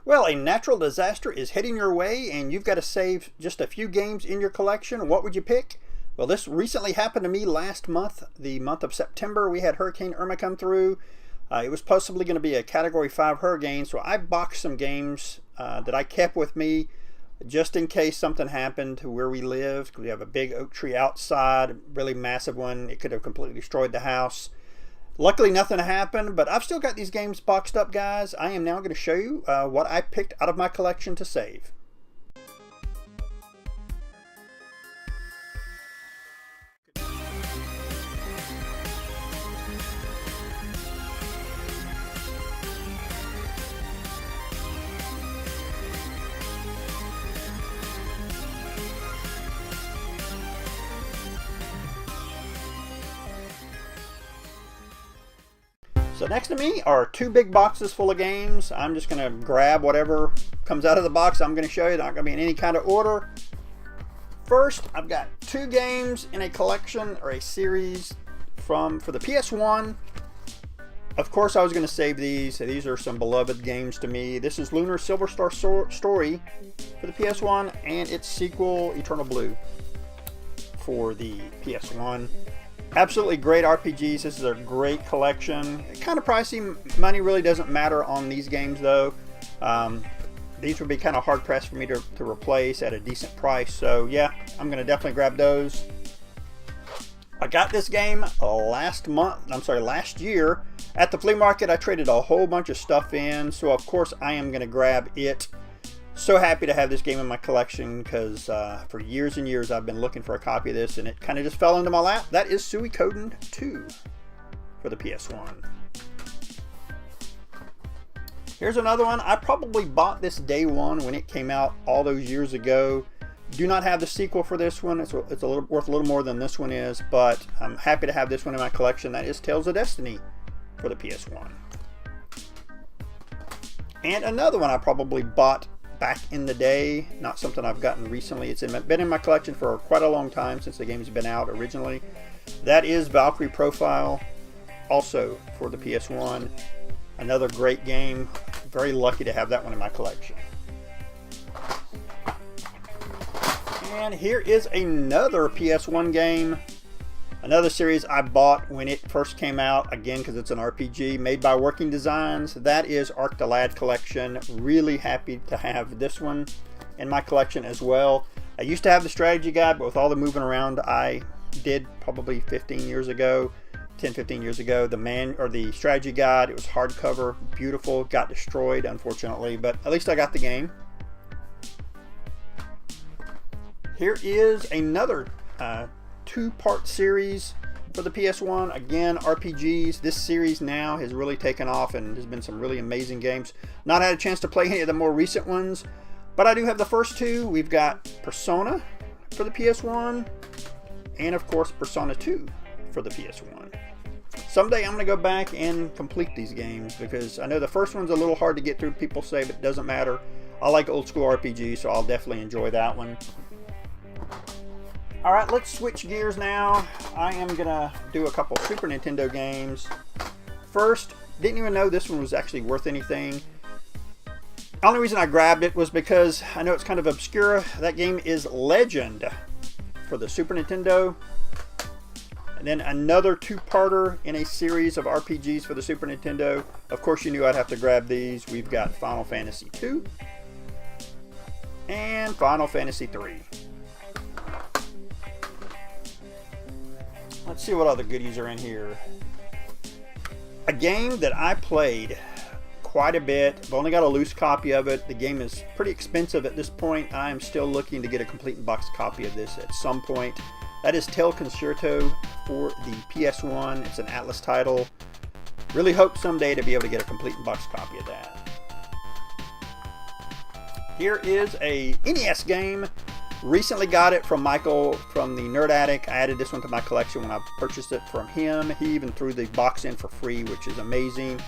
Well, a natural disaster is heading your way and you've got to save just a few games in your collection. What would you pick? Well, this recently happened to me last month, the month of September. We had Hurricane Irma come through. It was possibly going to be a Category 5 hurricane, so I boxed some games that I kept with me just in case something happened to where we lived. We have a big oak tree outside, a really massive one. It could have completely destroyed the house. Luckily, nothing happened, but I've still got these games boxed up, guys. I am now going to show you what I picked out of my collection to save. So next to me are two big boxes full of games. I'm just going to grab whatever comes out of the box I'm going to show you. They're not going to be in any kind of order. First, I've got two games in a collection or a series for the PS1. Of course, I was going to save these. These are some beloved games to me. This is Lunar Silver Star Story for the PS1 and its sequel, Eternal Blue, for the PS1. Absolutely great RPGs. This is a great collection. Kind of pricey. Money really doesn't matter on these games though. These would be kind of hard pressed for me to replace at a decent price. So yeah, I'm going to definitely grab those. I got this game last year at the flea market. I traded a whole bunch of stuff in. So of course I am going to grab it. So happy to have this game in my collection because for years and years I've been looking for a copy of this and it kind of just fell into my lap. That is Suikoden 2 for the PS1. Here's another one. I probably bought this day one when it came out all those years ago. Do not have the sequel for this one. It's worth a little more than this one is, but I'm happy to have this one in my collection. That is Tales of Destiny for the PS1. And another one I probably bought back in the day, not something I've gotten recently. It's been in my collection for quite a long time since the game's been out originally. That is Valkyrie Profile, also for the PS1. Another great game. Very lucky to have that one in my collection. And here is another PS1 game. Another series I bought when it first came out, again because it's an RPG made by Working Designs. That is Arc the Lad Collection. Really happy to have this one in my collection as well. I used to have the strategy guide, but with all the moving around I did probably 15 years ago, 10-15 years ago, the strategy guide, it was hardcover, beautiful, got destroyed unfortunately, but at least I got the game. Here is another two-part series for the PS1. Again, RPGs. This series now has really taken off and there's been some really amazing games. Not had a chance to play any of the more recent ones, but I do have the first two. We've got Persona for the PS1 and of course Persona 2 for the PS1. Someday I'm going to go back and complete these games because I know the first one's a little hard to get through. People say, but it doesn't matter. I like old school RPGs, so I'll definitely enjoy that one. Alright, let's switch gears now. I am going to do a couple Super Nintendo games. First, didn't even know this one was actually worth anything. The only reason I grabbed it was because I know it's kind of obscure. That game is Legend for the Super Nintendo. And then another two-parter in a series of RPGs for the Super Nintendo. Of course, you knew I'd have to grab these. We've got Final Fantasy II and Final Fantasy III. Let's see what other goodies are in here. A game that I played quite a bit. I've only got a loose copy of it. The game is pretty expensive at this point. I am still looking to get a complete box copy of this at some point. That is Tail Concerto for the PS1. It's an Atlas title. Really hope someday to be able to get a complete box copy of that. Here is a NES game. Recently got it from Michael from the Nerd Attic. I added this one to my collection when I purchased it from him. He even threw the box in for free, which is amazing.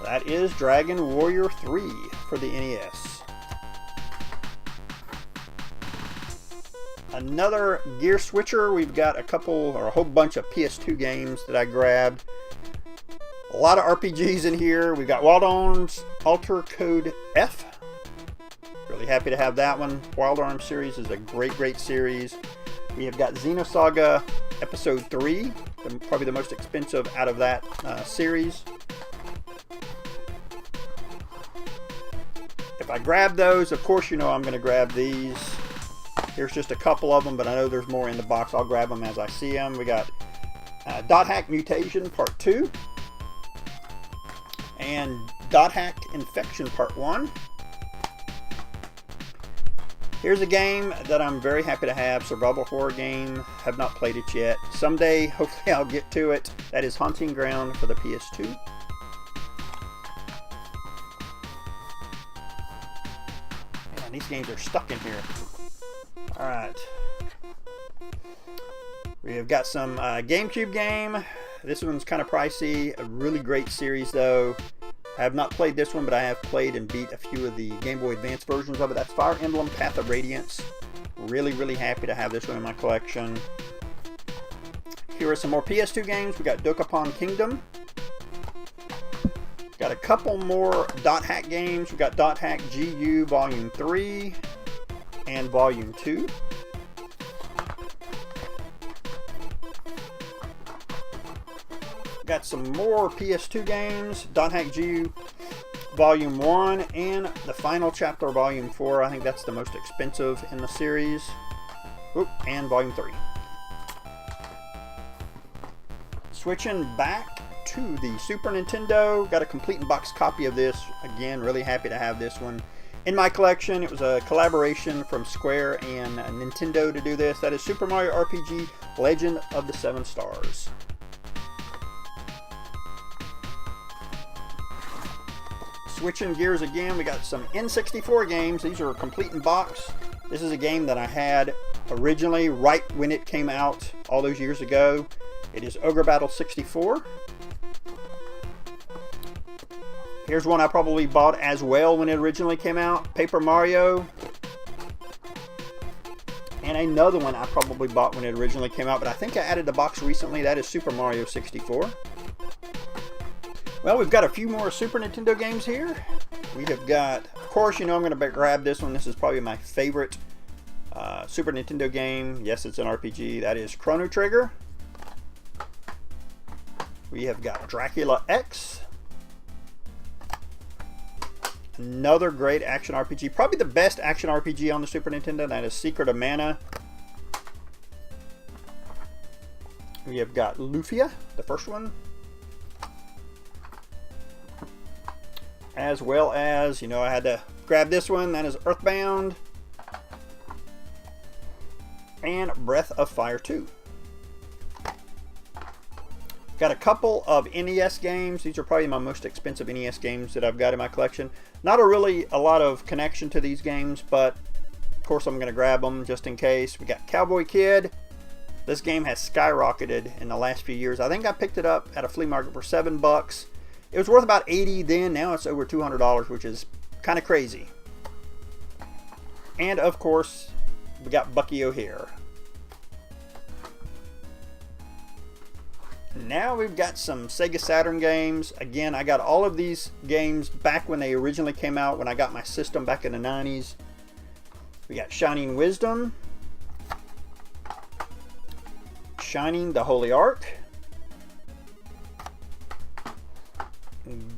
That is Dragon Warrior 3 for the NES. Another gear switcher. We've got a whole bunch of PS2 games that I grabbed. A lot of RPGs in here. We've got Wild Arms Alter Code F Really happy to have that one. Wild Arms series is a great series. We have got Xenosaga Episode 3, probably the most expensive out of that series. If I grab those, of course you know I'm going to grab these. Here's just a couple of them, but I know there's more in the box. I'll grab them as I see them. We got Dot Hack Mutation Part 2 and Dot Hack Infection Part 1. Here's a game that I'm very happy to have, survival horror game. Have not played it yet. Someday, hopefully I'll get to it. That is Hunting Ground for the PS2. Man, these games are stuck in here. Alright. We have got some GameCube game. This one's kind of pricey. A really great series though. I have not played this one, but I have played and beat a few of the Game Boy Advance versions of it. That's Fire Emblem Path of Radiance. Really happy to have this one in my collection. Here are some more PS2 games. We got Dokapon Kingdom. Got a couple more Dot Hack games. We got Dot Hack GU Volume 3 and Volume 2. Got some more PS2 games. Dot Hack GU Volume 1 and the final chapter Volume 4. I think that's the most expensive in the series. Oop, and Volume 3. Switching back to the Super Nintendo. Got a complete in-box copy of this. Again, really happy to have this one in my collection. It was a collaboration from Square and Nintendo to do this. That is Super Mario RPG Legend of the Seven Stars. Switching gears again, we got some N64 games. These are complete in box. This is a game that I had originally right when it came out all those years ago. It is Ogre Battle 64. Here's one I probably bought as well when it originally came out, Paper Mario. And another one I probably bought when it originally came out, but I think I added the box recently. That is Super Mario 64. Well, we've got a few more Super Nintendo games here. We have got, of course, you know I'm going to grab this one. This is probably my favorite Super Nintendo game. Yes, it's an RPG. That is Chrono Trigger. We have got Dracula X. Another great action RPG. Probably the best action RPG on the Super Nintendo. That is Secret of Mana. We have got Lufia, the first one. As well as, you know, I had to grab this one. That is Earthbound. And Breath of Fire 2. Got a couple of NES games. These are probably my most expensive NES games that I've got in my collection. Not really a lot of connection to these games, but of course I'm going to grab them just in case. We got Cowboy Kid. This game has skyrocketed in the last few years. I think I picked it up at a flea market for $7. It was worth about $80 then. Now it's over $200, which is kind of crazy. And of course, we got Bucky O'Hare. Now we've got some Sega Saturn games. Again, I got all of these games back when they originally came out, when I got my system back in the 90s. We got Shining Wisdom, Shining the Holy Ark,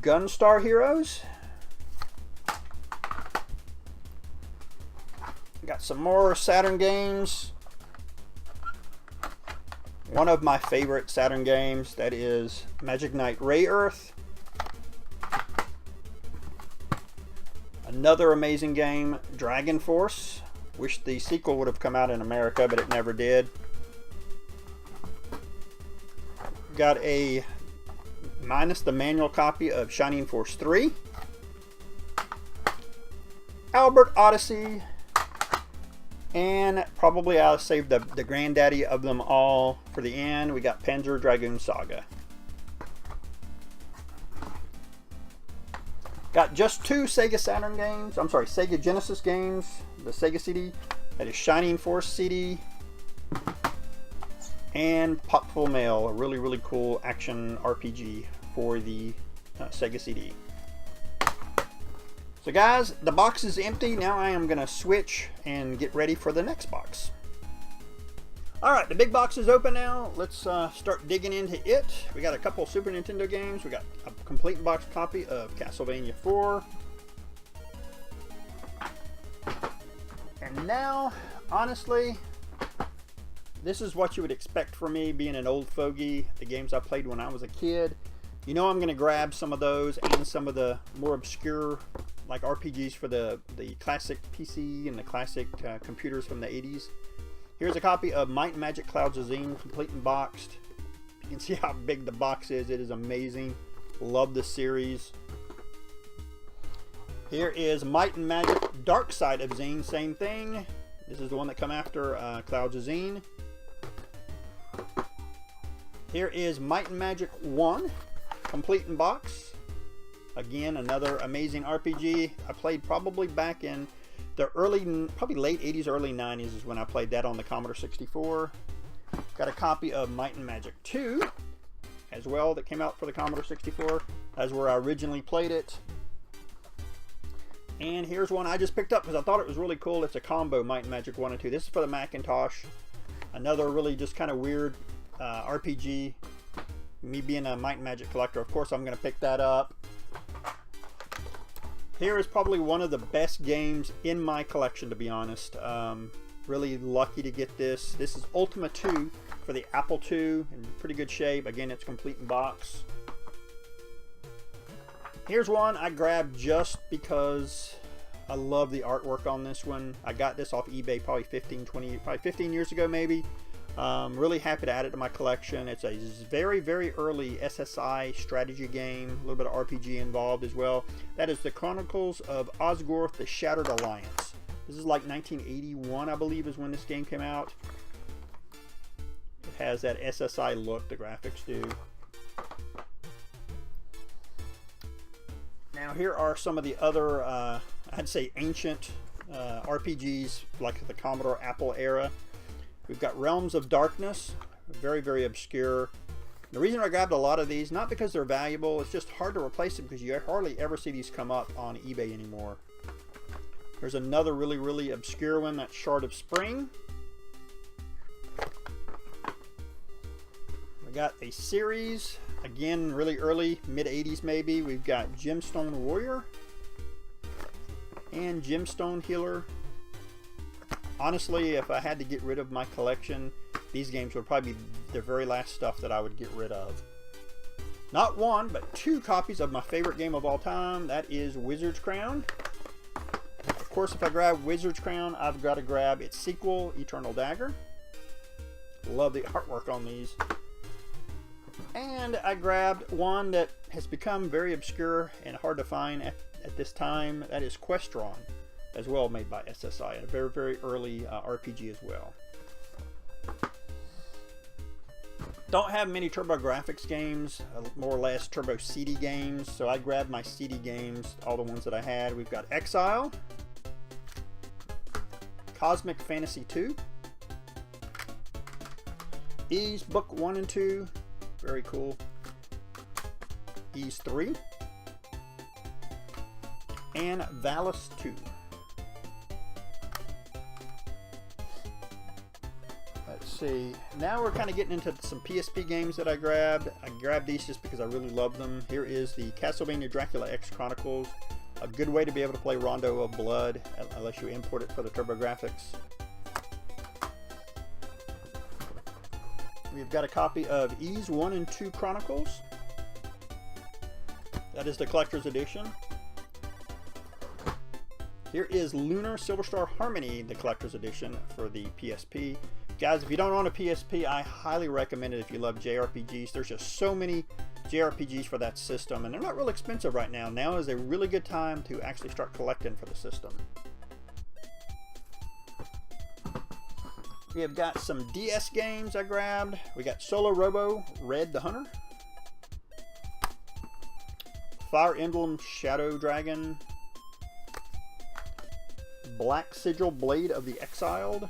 Gunstar Heroes. Got some more Saturn games. One of my favorite Saturn games, that is Magic Knight Ray Earth. Another amazing game, Dragon Force. Wish the sequel would have come out in America, but it never did. Got a minus the manual copy of Shining Force 3. Albert Odyssey. And probably I'll save the granddaddy of them all for the end. We got Panzer Dragoon Saga. Got just two Sega Saturn games. I'm sorry, Sega Genesis games. The Sega CD. That is Shining Force CD. And Pop Full Mail. A really cool action RPG for the Sega CD. So guys, the box is empty. Now I am going to switch and get ready for the next box. Alright, the big box is open now. Let's start digging into it. We got a couple Super Nintendo games. We got a complete box copy of Castlevania 4. And now, honestly, this is what you would expect from me being an old fogey. The games I played when I was a kid. You know I'm going to grab some of those and some of the more obscure like RPGs for the classic PC and the classic computers from the 80s. Here's a copy of Might and Magic Clouds of Zine, complete and boxed. You can see how big the box is. It is amazing. Love the series. Here is Might and Magic Dark Side of Zine, same thing. This is the one that come after Clouds of Zine. Here is Might and Magic 1, complete in box. Again, another amazing RPG. I played probably back in the probably late 80s, early 90s is when I played that on the Commodore 64. Got a copy of Might and Magic 2 as well that came out for the Commodore 64. That's where I originally played it. And here's one I just picked up because I thought it was really cool. It's a combo Might and Magic 1 and 2. This is for the Macintosh. Another really just kind of weird RPG. Me being a Might and Magic collector, of course I'm going to pick that up. Here is probably one of the best games in my collection, to be honest. Really lucky to get this. This is Ultima 2 for the Apple II, in pretty good shape. Again, it's complete in box. Here's one I grabbed just because I love the artwork on this one. I got this off eBay probably 15 years ago maybe. Really happy to add it to my collection. It's a very, very early SSI strategy game. A little bit of RPG involved as well. That is the Chronicles of Osgorth, the Shattered Alliance. This is like 1981, I believe, is when this game came out. It has that SSI look, the graphics do. Now here are some of the other, I'd say ancient RPGs, like the Commodore Apple era. We've got Realms of Darkness, very, very obscure. The reason I grabbed a lot of these, not because they're valuable, it's just hard to replace them because you hardly ever see these come up on eBay anymore. There's another really, really obscure one, that's Shard of Spring. We got a series, again, really early, mid-80s maybe. We've got Gemstone Warrior and Gemstone Healer. Honestly, if I had to get rid of my collection, these games would probably be the very last stuff that I would get rid of. Not one, but two copies of my favorite game of all time. That is Wizard's Crown. Of course, if I grab Wizard's Crown, I've got to grab its sequel, Eternal Dagger. Love the artwork on these. And I grabbed one that has become very obscure and hard to find at this time. That is Questron, as well, made by SSI, a very, very early RPG as well. Don't have many TurboGrafx games, more or less Turbo CD games, so I grabbed my CD games, all the ones that I had. We've got Exile, Cosmic Fantasy 2, Ys Book 1 and 2, very cool, Ys 3, and Valis 2. Let's see, now we're kind of getting into some PSP games that I grabbed. I grabbed these just because I really love them. Here is the Castlevania Dracula X Chronicles. A good way to be able to play Rondo of Blood, unless you import it for the TurboGrafx. We've got a copy of Ys 1 and 2 Chronicles. That is the collector's edition. Here is Lunar Silver Star Harmony, the collector's edition for the PSP. Guys, if you don't own a PSP, I highly recommend it if you love JRPGs. There's just so many JRPGs for that system, and they're not real expensive right now. Now is a really good time to actually start collecting for the system. We have got some DS games I grabbed. We got Solo Robo Red the Hunter, Fire Emblem Shadow Dragon, Black Sigil Blade of the Exiled,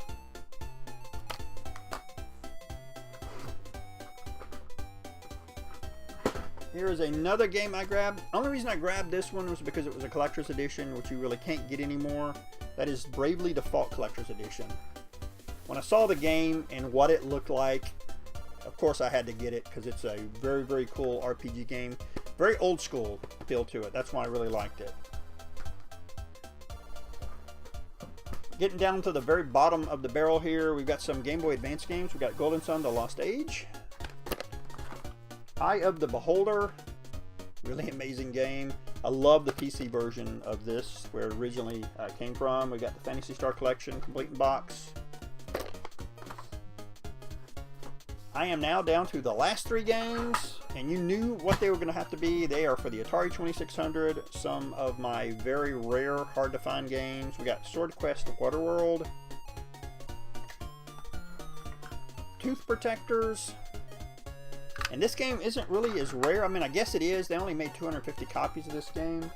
Here is another game I grabbed. Only reason I grabbed this one was because it was a collector's edition, which you really can't get anymore. That is Bravely Default Collector's Edition. When I saw the game and what it looked like, of course I had to get it because it's a very, very cool RPG game. Very old school feel to it. That's why I really liked it. Getting down to the very bottom of the barrel here, we've got some Game Boy Advance games. We've got Golden Sun, The Lost Age. Eye of the Beholder. Really amazing game. I love the PC version of this, where it originally came from. We got the Phantasy Star Collection, complete in box. I am now down to the last 3 games, and you knew what they were going to have to be. They are for the Atari 2600, some of my very rare, hard to find games. We got Sword Quest Waterworld, Tooth Protectors, and this game isn't really as rare. I mean, I guess it is. They only made 250 copies of this game.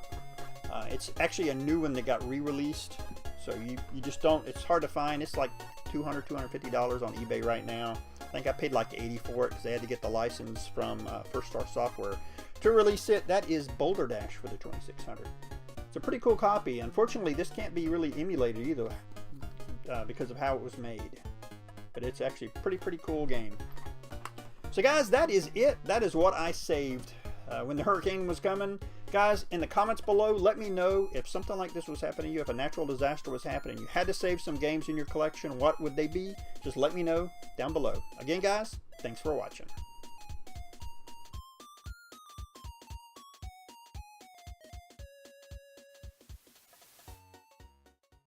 It's actually a new one that got re-released, so you just don't, it's hard to find. It's like $200, $250 on eBay right now. I think I paid like $80 for it because they had to get the license from First Star Software to release it. That is Boulder Dash for the 2600. It's a pretty cool copy. Unfortunately, this can't be really emulated either because of how it was made. But it's actually a pretty cool game. So guys, that is it. That is what I saved when the hurricane was coming. Guys, in the comments below, let me know if something like this was happening to you, if a natural disaster was happening, you had to save some games in your collection, what would they be? Just let me know down below. Again, guys, thanks for watching.